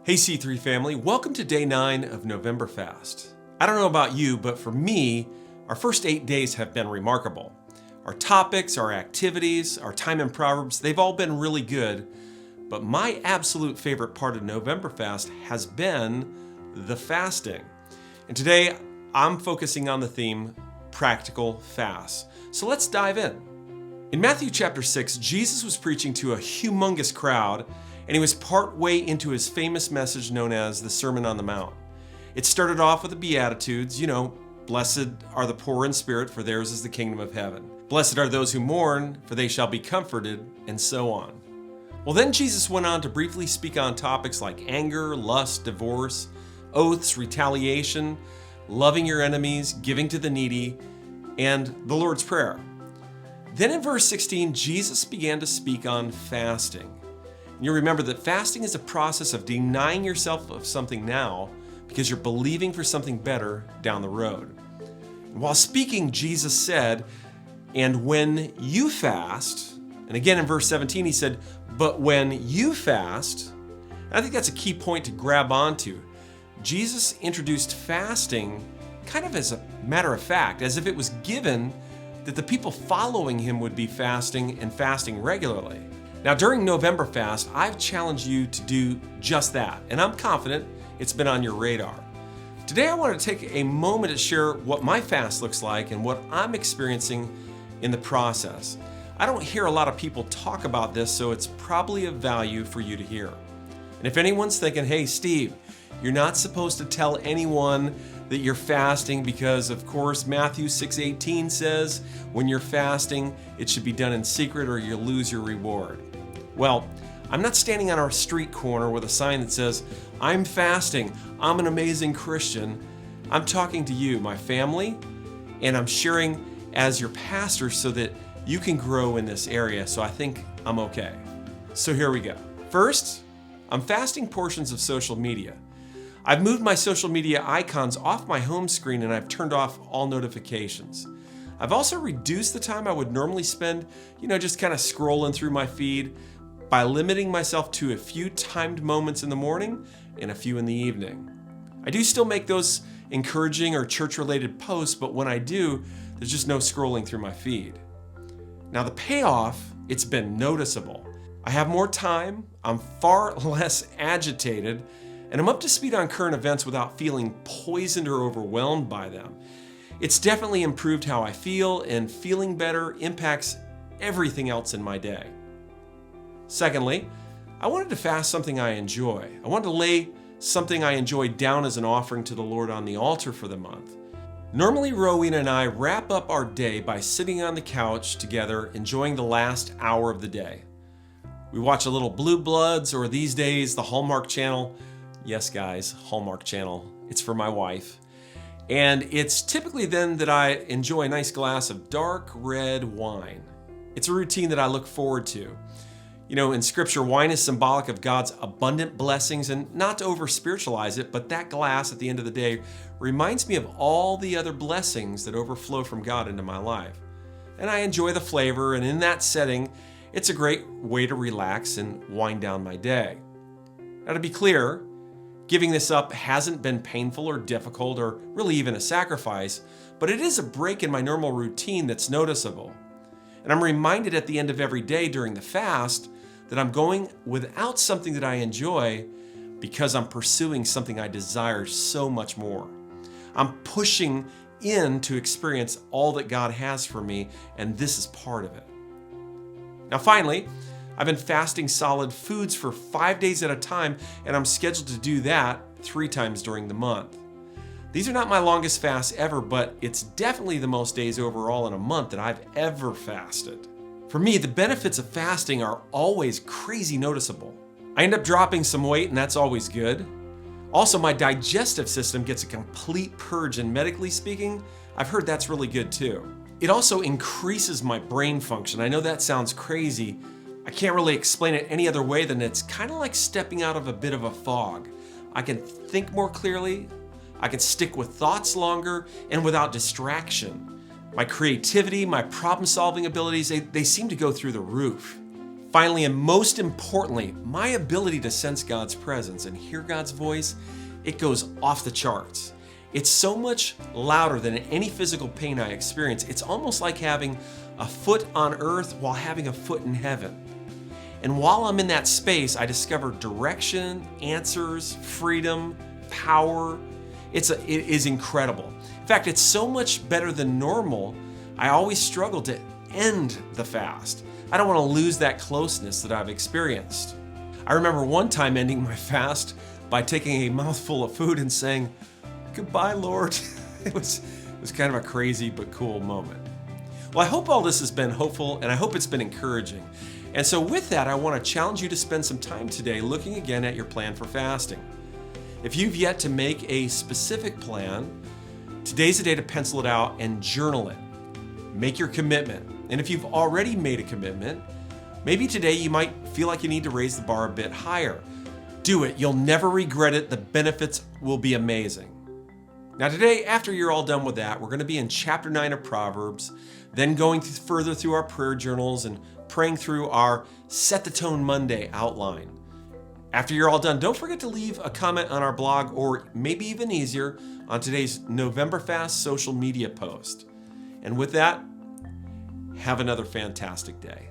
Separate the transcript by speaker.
Speaker 1: Hey C3 family, welcome to day 9 of NovemberFast. I don't know about you, but for me, our first 8 days have been remarkable. Our topics, our activities, our time in Proverbs, they've all been really good. But my absolute favorite part of NovemberFast has been the fasting. And today, I'm focusing on the theme, practical fasts. So let's dive in. In Matthew chapter 6, Jesus was preaching to a humongous crowd, and he was part way into his famous message known as the Sermon on the Mount. It started off with the Beatitudes, blessed are the poor in spirit, for theirs is the kingdom of heaven. Blessed are those who mourn, for they shall be comforted, and so on. Well, then Jesus went on to briefly speak on topics like anger, lust, divorce, oaths, retaliation, loving your enemies, giving to the needy, and the Lord's Prayer. Then in verse 16, Jesus began to speak on fasting. You remember that fasting is a process of denying yourself of something now because you're believing for something better down the road. And while speaking, Jesus said, and when you fast, and again in verse 17 he said, but when you fast, and I think that's a key point to grab onto. Jesus introduced fasting kind of as a matter of fact, as if it was given that the people following him would be fasting and fasting regularly. Now, during NovemberFast, I've challenged you to do just that, and I'm confident it's been on your radar. Today, I want to take a moment to share what my fast looks like and what I'm experiencing in the process. I don't hear a lot of people talk about this, so it's probably of value for you to hear. And if anyone's thinking, hey, Steve, you're not supposed to tell anyone that you're fasting because, of course, Matthew 6:18 says, when you're fasting, it should be done in secret or you'll lose your reward. Well, I'm not standing on our street corner with a sign that says, I'm fasting, I'm an amazing Christian. I'm talking to you, my family, and I'm sharing as your pastor so that you can grow in this area, so I think I'm okay. So here we go. First, I'm fasting portions of social media. I've moved my social media icons off my home screen and I've turned off all notifications. I've also reduced the time I would normally spend, just kind of scrolling through my feed by limiting myself to a few timed moments in the morning and a few in the evening. I do still make those encouraging or church-related posts, but when I do, there's just no scrolling through my feed. Now the payoff, it's been noticeable. I have more time, I'm far less agitated, and I'm up to speed on current events without feeling poisoned or overwhelmed by them. It's definitely improved how I feel, and feeling better impacts everything else in my day. Secondly, I wanted to fast something I enjoy. I wanted to lay something I enjoy down as an offering to the Lord on the altar for the month. Normally, Rowena and I wrap up our day by sitting on the couch together, enjoying the last hour of the day. We watch a little Blue Bloods, or these days, the Hallmark Channel. Yes, guys, Hallmark Channel. It's for my wife. And it's typically then that I enjoy a nice glass of dark red wine. It's a routine that I look forward to. In Scripture, wine is symbolic of God's abundant blessings, and not to over-spiritualize it, but that glass at the end of the day reminds me of all the other blessings that overflow from God into my life. And I enjoy the flavor, and in that setting, it's a great way to relax and wind down my day. Now, to be clear, giving this up hasn't been painful or difficult or really even a sacrifice, but it is a break in my normal routine that's noticeable. And I'm reminded at the end of every day during the fast that I'm going without something that I enjoy because I'm pursuing something I desire so much more. I'm pushing in to experience all that God has for me, and this is part of it. Now finally, I've been fasting solid foods for 5 days at a time, and I'm scheduled to do that 3 times during the month. These are not my longest fasts ever, but it's definitely the most days overall in a month that I've ever fasted. For me, the benefits of fasting are always crazy noticeable. I end up dropping some weight, and that's always good. Also, my digestive system gets a complete purge, and medically speaking, I've heard that's really good too. It also increases my brain function. I know that sounds crazy. I can't really explain it any other way than it's kind of like stepping out of a bit of a fog. I can think more clearly, I can stick with thoughts longer, and without distraction. My creativity, my problem-solving abilities, they seem to go through the roof. Finally, and most importantly, my ability to sense God's presence and hear God's voice, it goes off the charts. It's so much louder than any physical pain I experience. It's almost like having a foot on earth while having a foot in heaven. And while I'm in that space, I discover direction, answers, freedom, power. It is incredible. In fact, it's so much better than normal. I always struggle to end the fast. I don't want to lose that closeness that I've experienced. I remember one time ending my fast by taking a mouthful of food and saying, "Goodbye, Lord." It was kind of a crazy but cool moment. Well, I hope all this has been hopeful, and I hope it's been encouraging. And so with that, I want to challenge you to spend some time today looking again at your plan for fasting. If you've yet to make a specific plan, today's the day to pencil it out and journal it. Make your commitment. And if you've already made a commitment, maybe today you might feel like you need to raise the bar a bit higher. Do it. You'll never regret it. The benefits will be amazing. Now today, after you're all done with that, we're going to be in chapter 9 of Proverbs, then going further through our prayer journals and praying through our Set the Tone Monday outline. After you're all done, don't forget to leave a comment on our blog, or maybe even easier, on today's NovemberFast social media post. And with that, have another fantastic day.